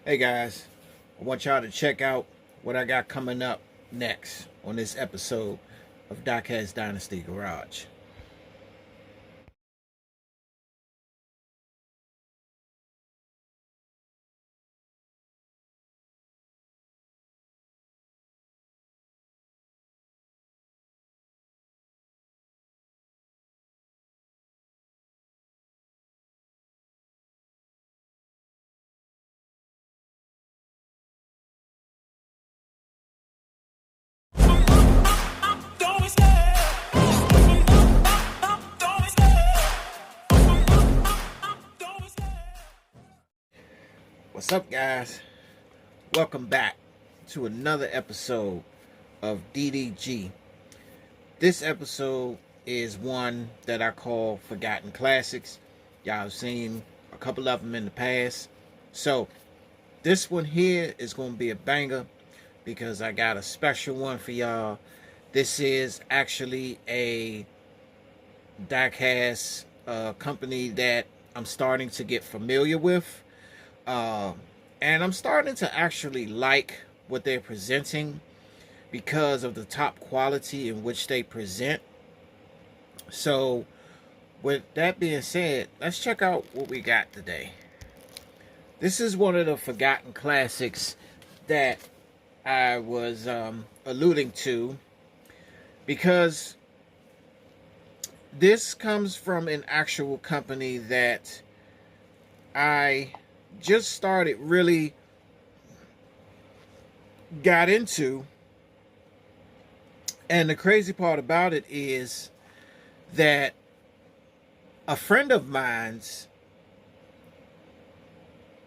Hey guys, I want y'all to check out what I got coming up next on this episode of Doc Has Dynasty Garage. What's up, guys? Welcome back to another episode of DDG. This episode is one that I call Forgotten Classics. Y'all have seen a couple of them in the past. So, this one here is going to be a banger because I got a special one for y'all. This is actually a diecast company that I'm starting to get familiar with. And I'm starting to actually like what they're presenting because of the top quality in which they present. So, with that being said, let's check out what we got today. This is one of the forgotten classics that I was alluding to because this comes from an actual company that I just started really got into. And the crazy part about it is that a friend of mine's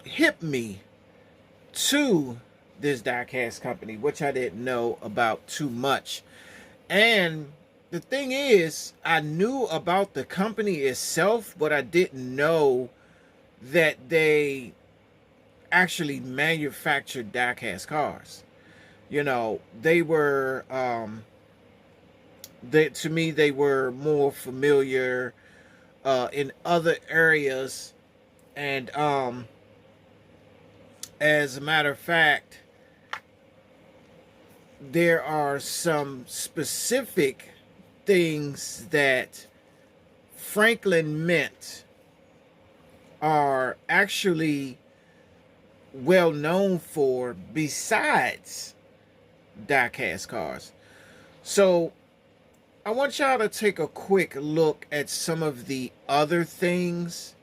hit me to this diecast company, which I didn't know about too much. And the thing is, I knew about the company itself, but I didn't know that they actually manufactured diecast cars. You know, they were to me they were more familiar in other areas, and as a matter of fact, there are some specific things that Franklin Mint are actually well known for besides diecast cars. So I want y'all to take a quick look at some of the other things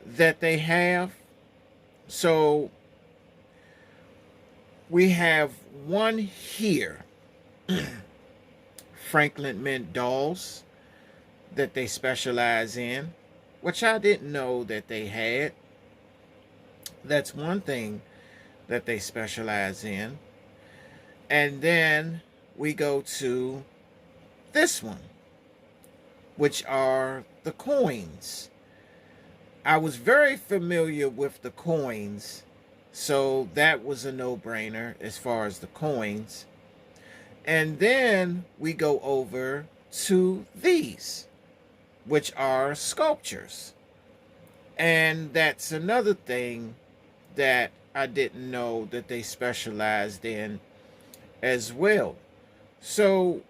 that they have. So we have one here, Franklin Mint dolls that they specialize in, which I didn't know that they had. That's one thing that they specialize in. And then we go to this one, which are the coins. I was very familiar with the coins, so that was a no-brainer as far as the coins. And then we go over to these, which are sculptures. And that's another thing that I didn't know that they specialized in as well. So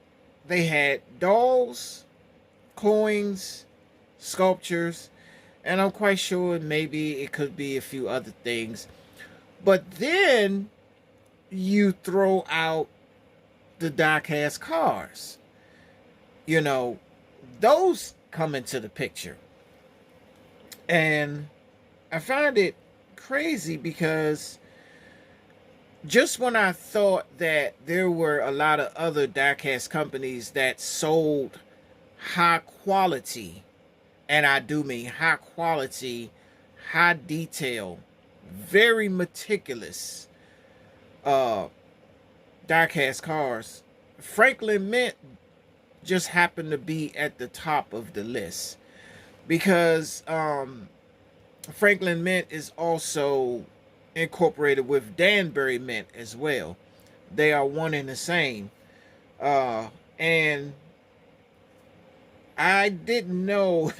they had dolls, coins, sculptures, and I'm quite sure maybe it could be a few other things. But then you throw out the diecast cars. You know, those come into the picture. And I find it crazy because just when I thought that there were a lot of other diecast companies that sold high quality, and I do mean high quality, high detail, very meticulous diecast cars, Franklin Mint just happened to be at the top of the list because Franklin Mint is also incorporated with Danbury Mint as well. They are one and the same. And I didn't know,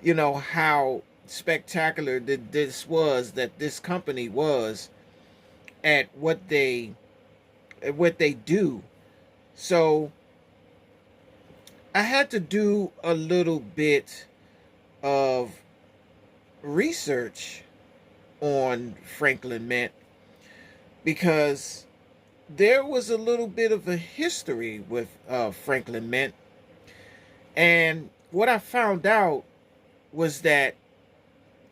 how spectacular that this company was at what they do. So I had to do a little bit of research on Franklin Mint because there was a little bit of a history with Franklin Mint. And what I found out was that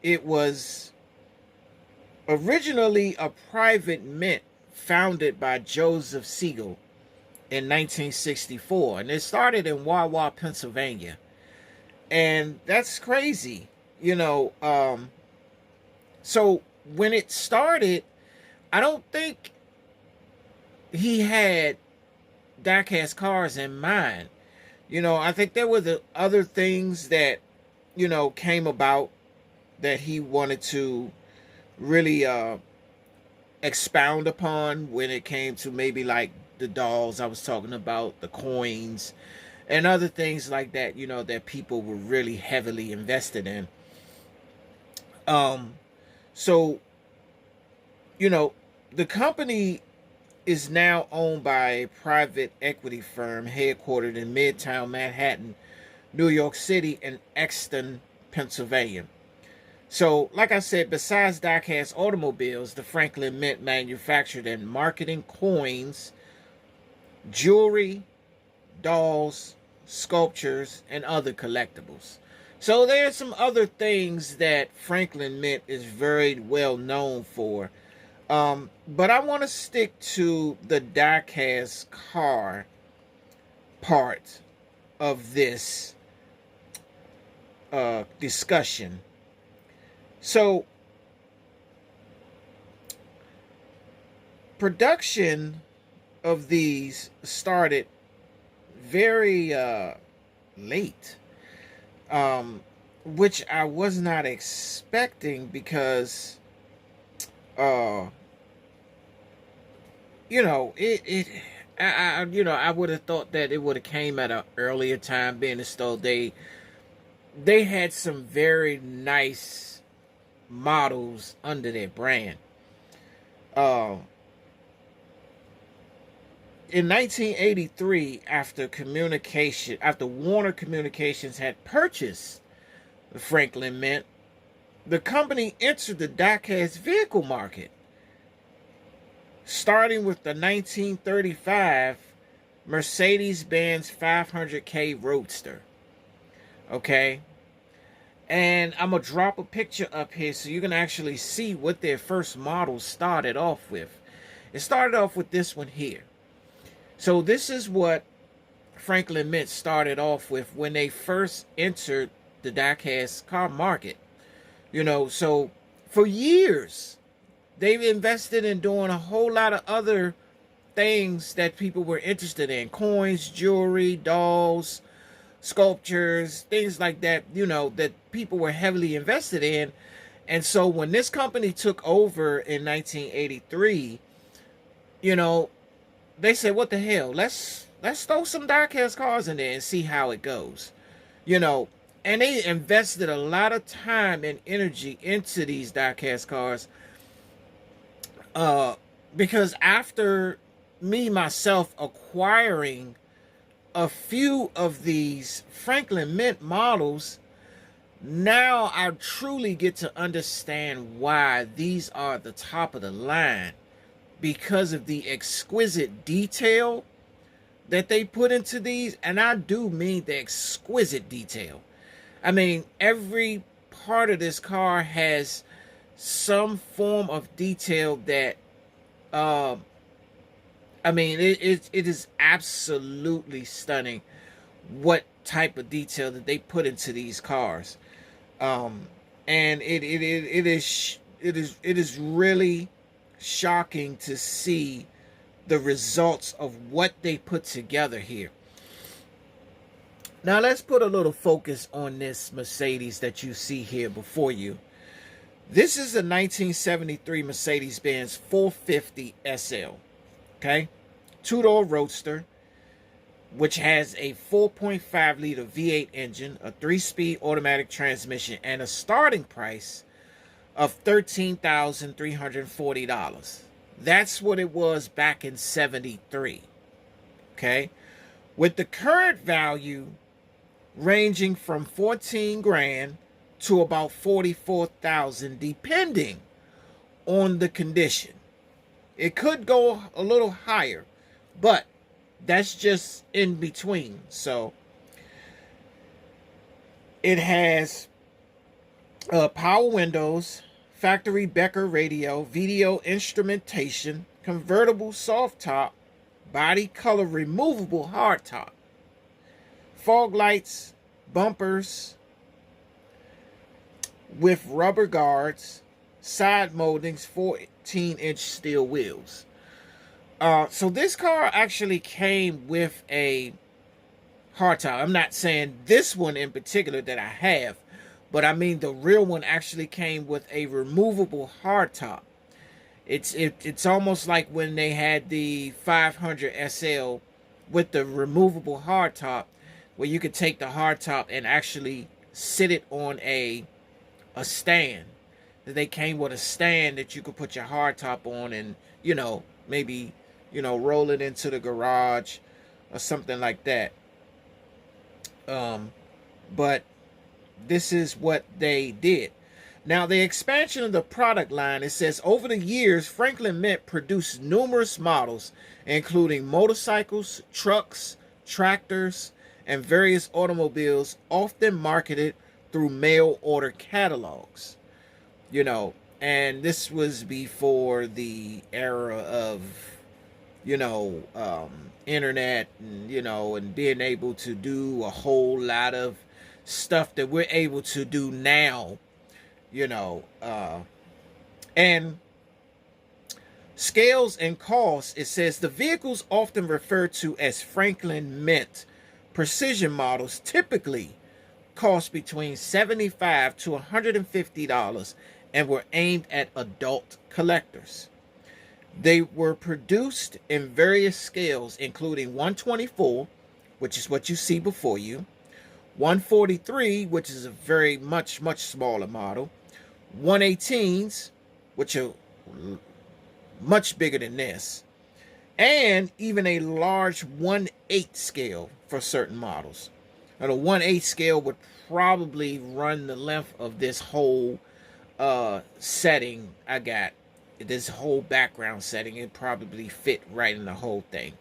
it was originally a private mint founded by Joseph Siegel in 1964. And it started in Wawa, Pennsylvania. And that's crazy, you know. So when it started, I don't think he had diecast cars in mind. You know, I think there were the other things that, you know, came about that he wanted to really expound upon when it came to maybe like the dolls I was talking about, the coins, and other things like that, you know, that people were really heavily invested in. So, you know, the company is now owned by a private equity firm headquartered in Midtown Manhattan, New York City, and Exton, Pennsylvania. So, like I said, besides diecast automobiles, the Franklin Mint manufactured and marketing coins, jewelry, dolls, sculptures, and other collectibles. So there's some other things that Franklin Mint is very well known for. But I want to stick to the diecast car part of this discussion. So, production of these started very late, which I was not expecting because, you know, I would have thought that it would have came at an earlier time, being as though they had some very nice models under their brand. In 1983, after Warner Communications had purchased the Franklin Mint, the company entered the diecast vehicle market, starting with the 1935 Mercedes Benz 500K Roadster. Okay? And I'm going to drop a picture up here so you can actually see what their first model started off with. It started off with this one here. So this is what Franklin Mint started off with when they first entered the diecast car market. You know, so for years, they've invested in doing a whole lot of other things that people were interested in. Coins, jewelry, dolls, sculptures, things like that, you know, that people were heavily invested in. And so when this company took over in 1983, you know, they said, what the hell, let's throw some diecast cars in there and see how it goes. You know, and they invested a lot of time and energy into these diecast cars. Because after me, myself, acquiring a few of these Franklin Mint models, now I truly get to understand why these are the top of the line, because of the exquisite detail that they put into these. And I do mean the exquisite detail. I mean, every part of this car has some form of detail that, I mean, it is absolutely stunning what type of detail that they put into these cars. And it is really shocking to see the results of what they put together here. Now let's put a little focus on this Mercedes that you see here before you. This is a 1973 Mercedes Benz 450 SL. Okay, two-door roadster. which has a 4.5 liter V8 engine, a 3-speed automatic transmission, and a starting price of $13,340. That's what it was back in 73. Okay? With the current value ranging from 14 grand to about 44,000 depending on the condition. It could go a little higher, but that's just in between. So it has power windows, factory Becker radio, video instrumentation, convertible soft top, body color removable hard top, fog lights, bumpers with rubber guards, side moldings, 14-inch steel wheels. So this car actually came with a hardtop. I'm not saying this one in particular that I have, but I mean the real one actually came with a removable hardtop. It's almost like when they had the 500 SL with the removable hardtop, where you could take the hardtop and actually sit it on a stand. They came with a stand that you could put your hardtop on and, maybe, roll it into the garage or something like that. But this is what they did. Now, the expansion of the product line, it says, over the years, Franklin Mint produced numerous models, including motorcycles, trucks, tractors, and various automobiles, often marketed through mail order catalogs. And this was before the era of, internet and, and being able to do a whole lot of stuff that we're able to do now, and scales and costs. It says the vehicles often referred to as Franklin Mint precision models typically cost between $75 to $150 and were aimed at adult collectors. They were produced in various scales, including 124, which is what you see before you, 143, which is a very much smaller model, 118s, which are much bigger than this, and even a large 1/8 scale for certain models. Now, the 1/8 scale would probably run the length of this whole setting I got. This whole background setting, it probably fit right in the whole thing.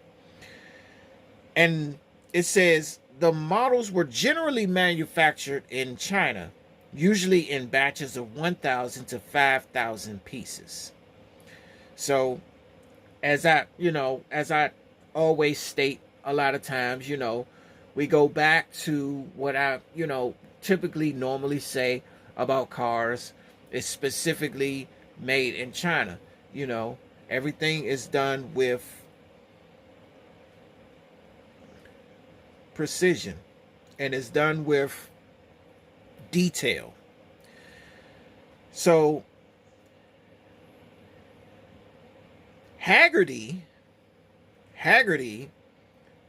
And it says the models were generally manufactured in China, usually in batches of 1,000 to 5,000 pieces. So, as I always state a lot of times, we go back to what I, typically normally say about cars. It's specifically made in China. Everything is done with precision and is done with detail. So Haggerty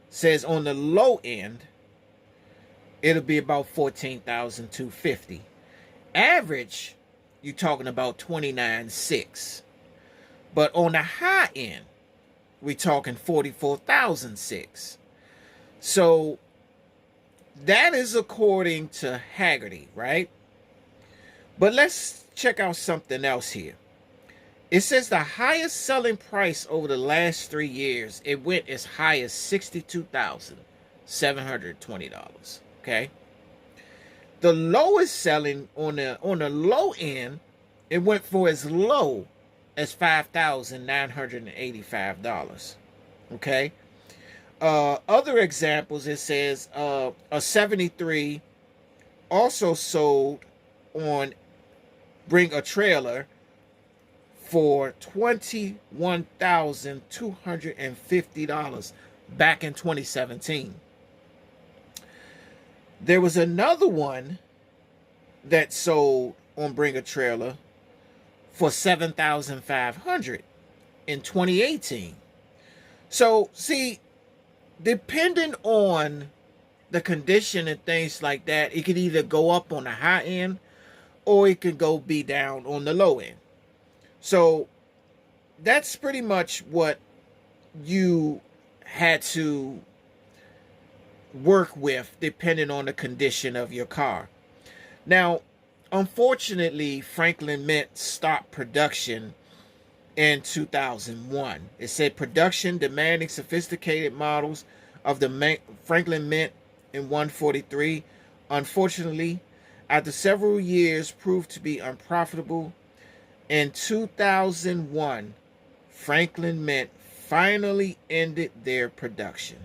says on the low end it'll be about $14,250. Average, you're talking about $29,600. But on the high end, we're talking $44,600. So that is according to Haggerty, right? But let's check out something else here. It says the highest selling price over the last 3 years, it went as high as $62,720. Okay. The lowest selling on the low end, it went for as low as $5,985. Okay. Other examples, it says a 73 also sold on Bring a Trailer for $21,250 back in 2017. There was another one that sold on Bring a Trailer for $7,500 in 2018. So, see, depending on the condition and things like that, it could either go up on the high end or it could go be down on the low end. So that's pretty much what you had to work with depending on the condition of your car. Now, unfortunately, Franklin Mint stopped production in 2001. It said production demanding sophisticated models of the Franklin Mint in 143, unfortunately, after several years, proved to be unprofitable. In 2001, Franklin Mint finally ended their production.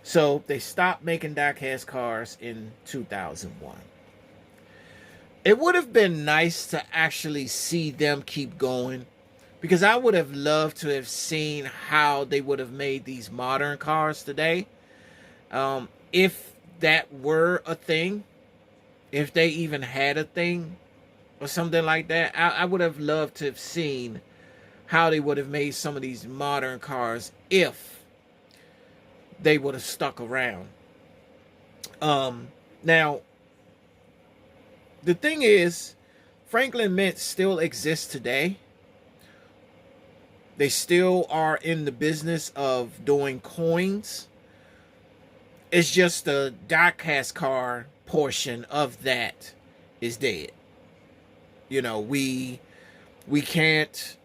So they stopped making die-cast cars in 2001. It would have been nice to actually see them keep going, because I would have loved to have seen how they would have made these modern cars today. If that were a thing, if they even had a thing or something like that, I would have loved to have seen how they would have made some of these modern cars if they would have stuck around. Now, the thing is, Franklin Mint still exists today. They still are in the business of doing coins. It's just the die-cast car portion of that is dead. You know, we can't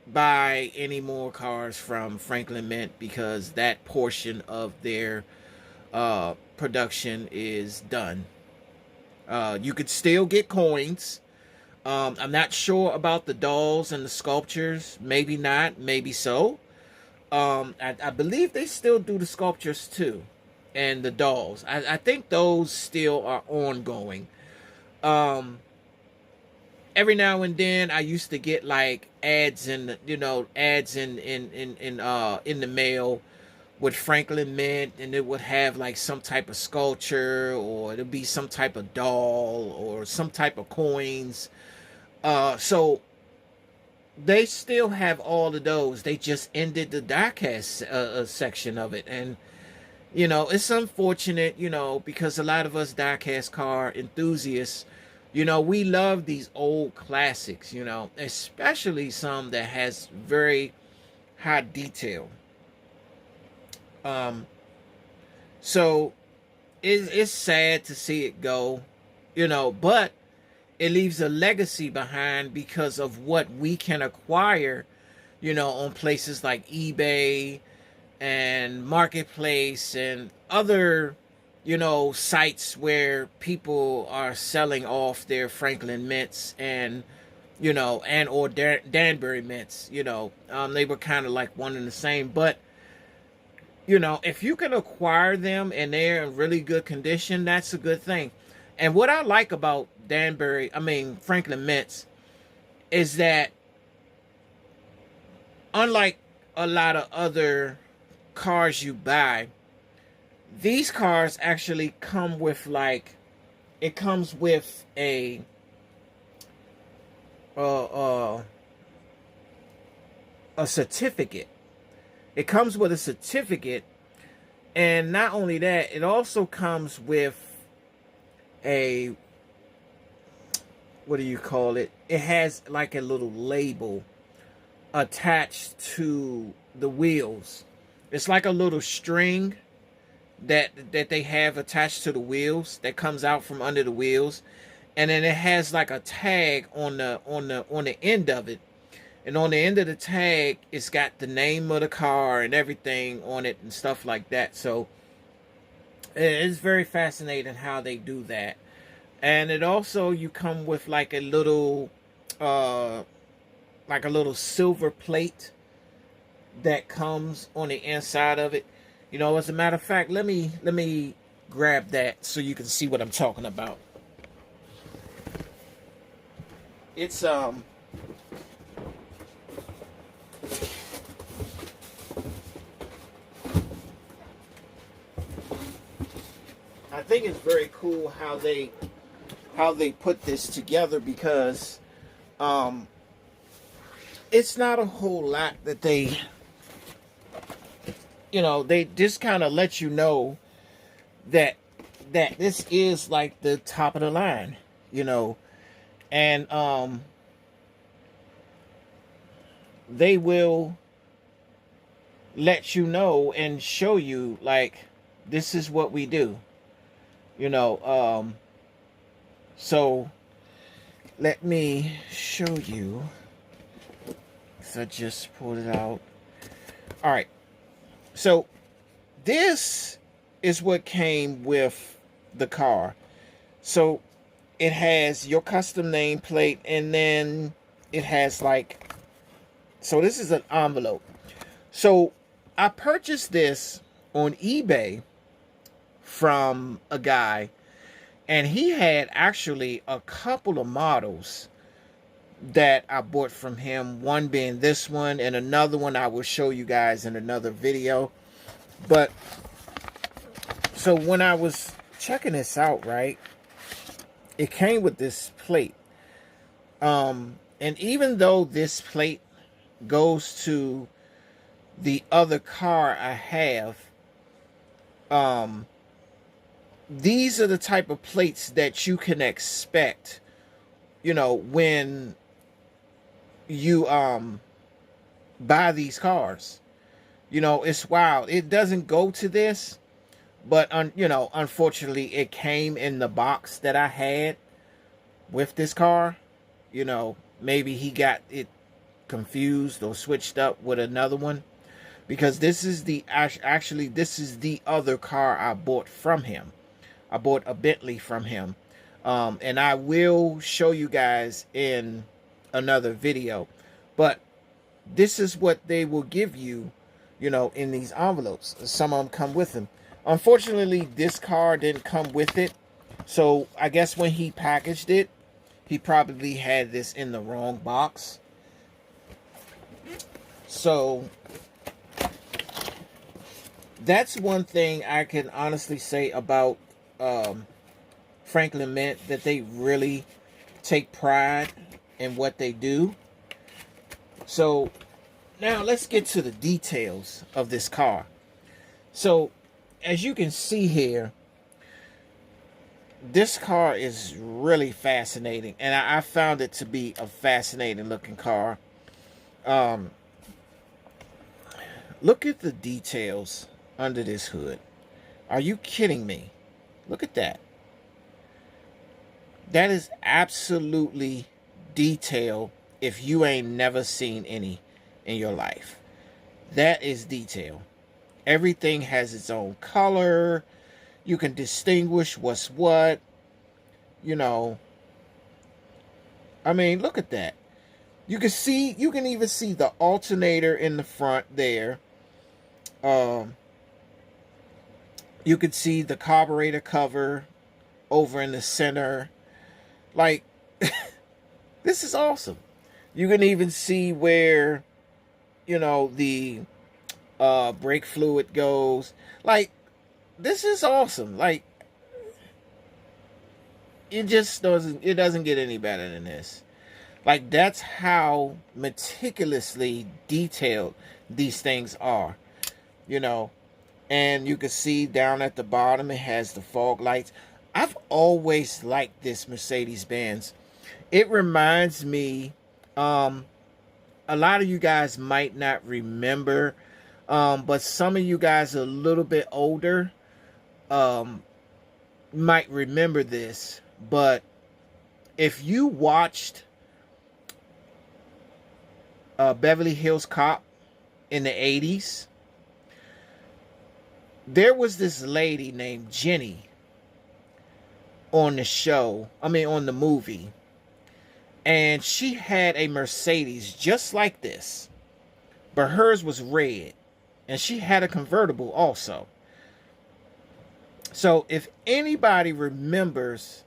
buy any more cars from Franklin Mint because that portion of their production is done. You could still get coins. I'm not sure about the dolls and the sculptures. Maybe not, maybe so. I believe they still do the sculptures too, and the dolls. I think those still are ongoing. Every now and then I used to get like ads in the mail with Franklin Mint, and it would have like some type of sculpture, or it'll be some type of doll or some type of coins. So they still have all of those. They just ended the diecast section of it, and it's unfortunate, because a lot of us diecast car enthusiasts, we love these old classics, especially some that has very high detail. So it's sad to see it go, but it leaves a legacy behind because of what we can acquire, on places like eBay and Marketplace and other, sites where people are selling off their Franklin Mints and, or Danbury Mints, they were kind of like one and the same. But, if you can acquire them and they're in really good condition, that's a good thing. And what I like about Franklin Mints is that, unlike a lot of other cars you buy, these cars actually come with it comes with a certificate. It comes with a certificate, and not only that, it also comes with a, what do you call it? It has like a little label attached to the wheels. It's like a little string that they have attached to the wheels that comes out from under the wheels, and then it has like a tag on the end of it, and on the end of the tag it's got the name of the car and everything on it and stuff like that. So it's very fascinating how they do that. And it also, you come with like a little silver plate that comes on the inside of it. As a matter of fact, let me grab that so you can see what I'm talking about. It's I think it's very cool how they put this together, because it's not a whole lot that they you know, they just kind of let you know that this is like the top of the line, you know. And they will let you know and show you, like, this is what we do, you know. So let me show you. So I just pulled it out. All right, so this is what came with the car. So it has your custom nameplate, and then it has like, so this is an envelope. So I purchased this on eBay from a guy, and he had actually a couple of models that I bought from him, one being this one and another one I will show you guys in another video. But so when I was checking this out, right, it came with this plate, and even though this plate goes to the other car I have, these are the type of plates that you can expect, you know, when you buy these cars. You know, it's wild. It doesn't go to this, but you know, unfortunately it came in the box that I had with this car. You know, maybe he got it confused or switched up with another one, because this is the actually this is the other car I bought from him. I bought a Bentley from him, and I will show you guys in another video. But this is what they will give you, you know, in these envelopes. Some of them come with them. Unfortunately, this car didn't come with it, so I guess when he packaged it, he probably had this in the wrong box. So that's one thing I can honestly say about Franklin Mint, that they really take pride in what they do. So now let's get to the details of this car. So as you can see here, this car is really fascinating, and I found it to be a fascinating looking car. Look at the details under this hood. Are you kidding me? Look at that. That is absolutely detail if you ain't never seen any in your life. That is detail. Everything has its own color. You can distinguish what's what. You know, I mean, look at that. You can see, you can even see the alternator in the front there. You could see the carburetor cover over in the center. Like, this is awesome. You can even see where, you know, the brake fluid goes. Like, this is awesome. Like, it just doesn't get any better than this. Like, that's how meticulously detailed these things are, you know. And you can see down at the bottom, it has the fog lights. I've always liked this Mercedes Benz. It reminds me, a lot of you guys might not remember, but some of you guys are a little bit older, might remember this. But if you watched Beverly Hills Cop in the 80s, there was this lady named Jenny on the show, I mean on the movie, and she had a Mercedes just like this, but hers was red, and she had a convertible also. So if anybody remembers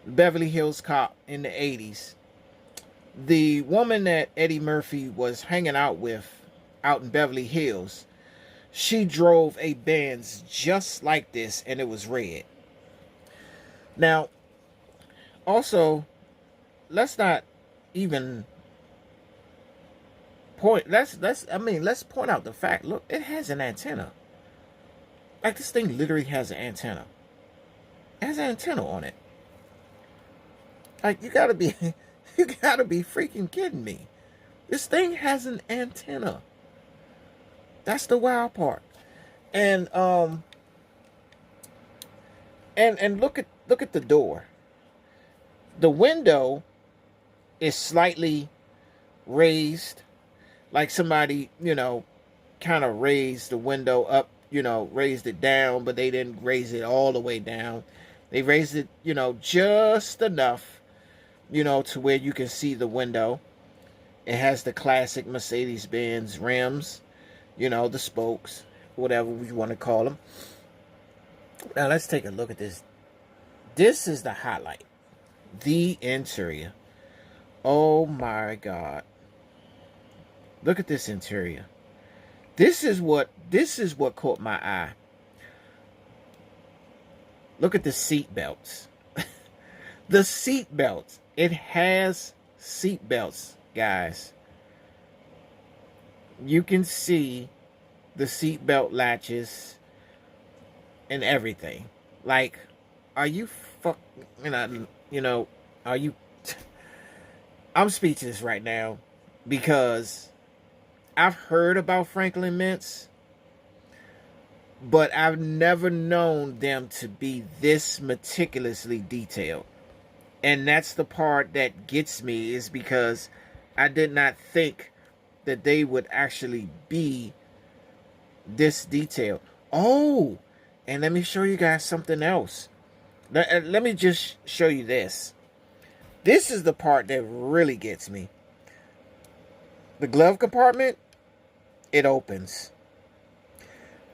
Beverly Hills Cop in the 80s, the woman that Eddie Murphy was hanging out with out in Beverly Hills, she drove a Benz just like this, and it was red. Now, also, let's not even let's point out the fact. Look, it has an antenna. Like, this thing literally has an antenna. It has an antenna on it. Like, you gotta be you gotta be freaking kidding me. This thing has an antenna. That's the wild part. And and look at the door. The window is slightly raised, like somebody, kind of raised the window up, raised it down, but they didn't raise it all the way down. They raised it, just enough, to where you can see the window. It has the classic Mercedes Benz rims, the spokes, whatever you want to call them. Now let's take a look at this. This is the highlight. The interior. Oh my God. Look at this interior. This is what caught my eye. Look at the seat belts. The seat belts. It has seat belts, guys. You can see the seat belt latches and everything. Like, are you are you... I'm speechless right now because I've heard about Franklin Mints, but I've never known them to be this meticulously detailed. And that's the part that gets me, is because I did not think that they would actually be this detailed. Oh, and let me show you guys something else. Let me just show you this. This is the part that really gets me. The glove compartment, it opens.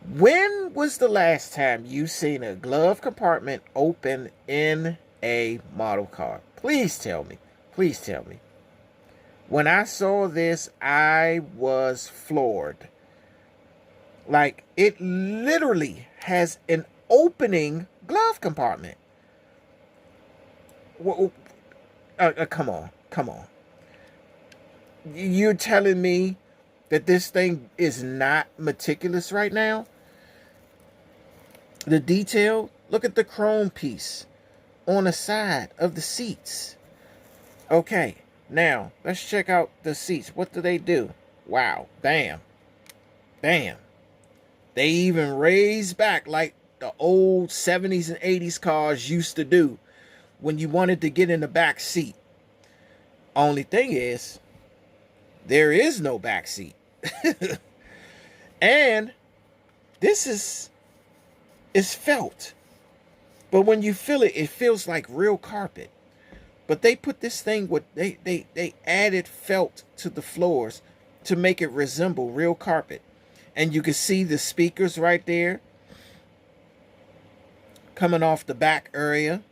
When was the last time you seen a glove compartment open in a model car? Please tell me. Please tell me. When I saw this, I was floored. Like, it literally has an opening glove compartment. Come on. You're telling me that this thing is not meticulous right now? The detail, look at the chrome piece on the side of the seats. Okay, now let's check out the seats. What do they do? Wow, bam. Bam. They even raise back like the old 70s and 80s cars used to do when you wanted to get in the back seat. Only thing is, there is no back seat. And this is felt. But when you feel it, it feels like real carpet. But they put this thing with, they added felt to the floors to make it resemble real carpet. And you can see the speakers right there coming off the back area.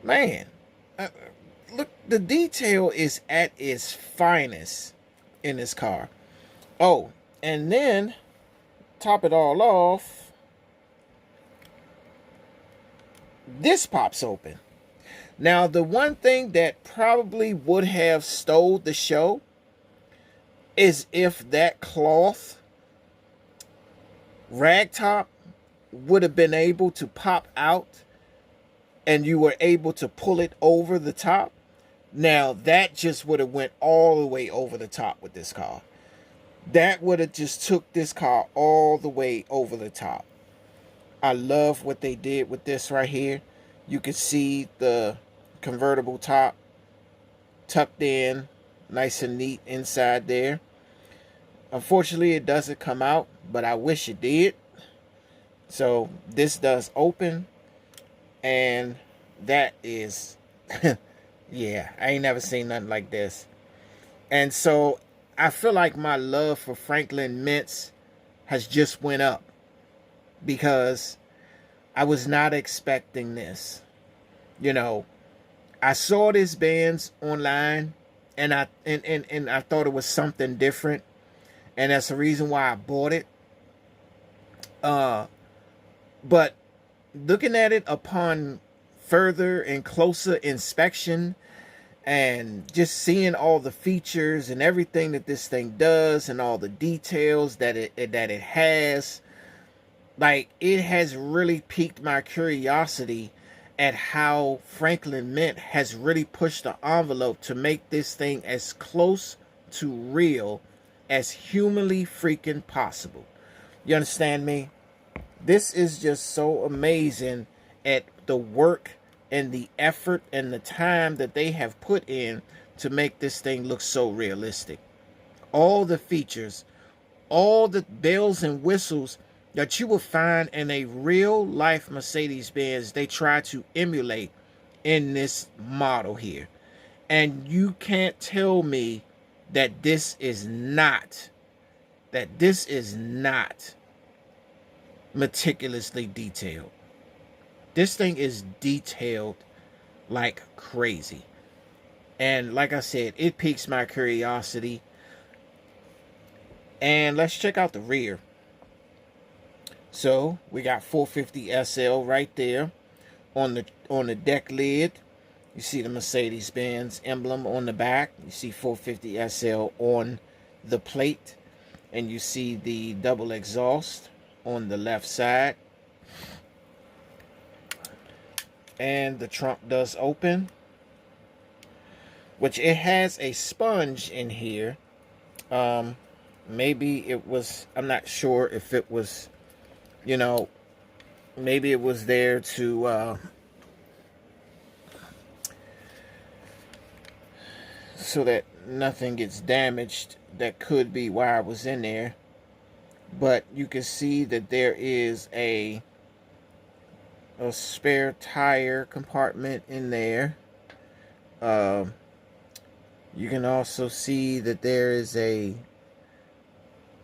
Man, look, the detail is at its finest in this car. Oh, and then top it all off, this pops open. Now, the one thing that probably would have stole the show is if that cloth rag top would have been able to pop out and you were able to pull it over the top. Now, that just would have went all the way over the top with this car. That would have just took this car all the way over the top. I love what they did with this right here. You can see the convertible top tucked in nice and neat inside there. Unfortunately, it doesn't come out, but I wish it did. So this does open, and that is yeah, I ain't never seen nothing like this. And so I feel like my love for Franklin Mints has just went up, because I was not expecting this. I saw this Benz online, and I thought it was something different, and that's the reason why I bought it. But looking at it upon further and closer inspection, And just seeing all the features and everything that this thing does and all the details that it has, like, it has really piqued my curiosity at how Franklin Mint has really pushed the envelope to make this thing as close to real as humanly freaking possible. You understand me? This is just so amazing at the work and the effort and the time that they have put in to make this thing look so realistic. All the features, all the bells and whistles that you will find in a real life Mercedes Benz, they try to emulate in this model here. And you can't tell me that this is not meticulously detailed. This thing is detailed like crazy. And like I said, it piques my curiosity. And let's check out the rear. So we got 450 SL right there on the deck lid. You see the Mercedes Benz emblem on the back. You see 450 SL on the plate. And you see the double exhaust on the left side. And the trunk does open, which it has a sponge in here. Maybe it was, I'm not sure if it was, you know, maybe it was there to so that nothing gets damaged. That could be why I was in there. But you can see that there is a spare tire compartment in there. You can also see that there is a,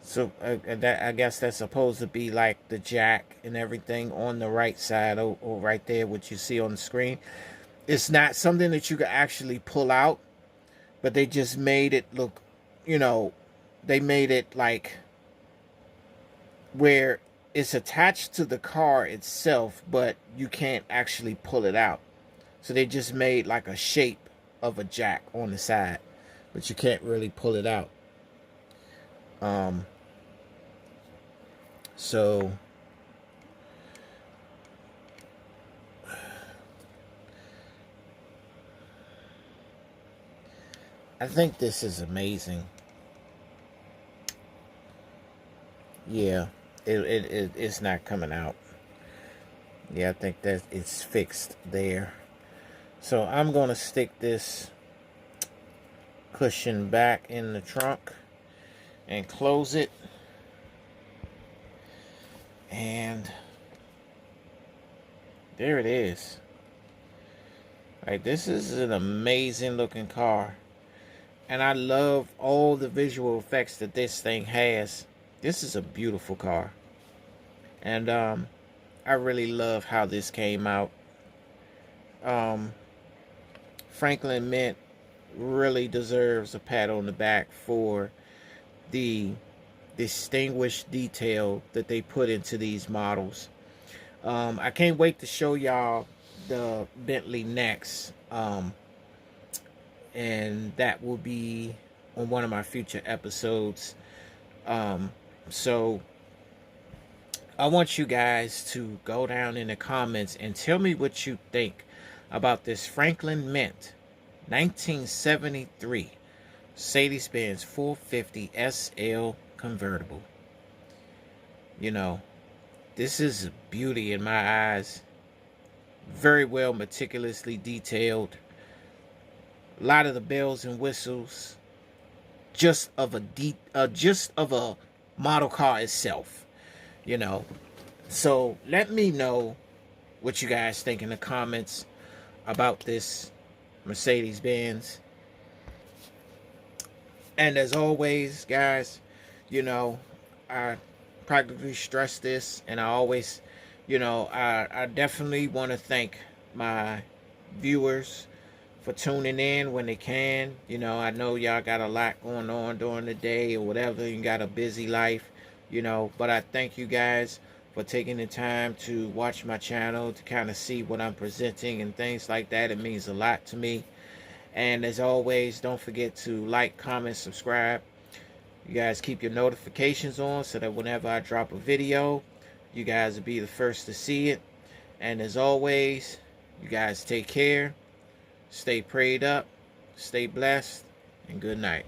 so I guess that's supposed to be like the jack and everything on the right side, or right there, what you see on the screen. It's not something that you can actually pull out, but they just made it look, you know, they made it like where it's attached to the car itself, but you can't actually pull it out. So they just made like a shape of a jack on the side, but you can't really pull it out. So I think this is amazing. Yeah, it's not coming out. Yeah, I think that it's fixed there. So I'm going to stick this cushion back in the trunk and close it. And there it is. Like, this is an amazing looking car. And I love all the visual effects that this thing has. This is a beautiful car. And I really love how this came out. Franklin Mint really deserves a pat on the back for the distinguished detail that they put into these models. I can't wait to show y'all the Bentley next. And that will be on one of my future episodes. So I want you guys to go down in the comments and tell me what you think about this Franklin Mint 1973 Mercedes Benz 450 SL convertible. You know, this is a beauty in my eyes. Very well meticulously detailed. A lot of the bells and whistles just of a model car itself, you know. So let me know what you guys think in the comments about this Mercedes Benz. And as always, guys, you know, I practically stress this, and I always, you know, I definitely want to thank my viewers for tuning in when they can. You know, I know y'all got a lot going on during the day or whatever. You got a busy life, you know, but I thank you guys for taking the time to watch my channel, to kind of see what I'm presenting and things like that. It means a lot to me. And as always, don't forget to like, comment, subscribe. You guys keep your notifications on so that whenever I drop a video, you guys will be the first to see it. And as always, you guys take care, stay prayed up, stay blessed, and good night.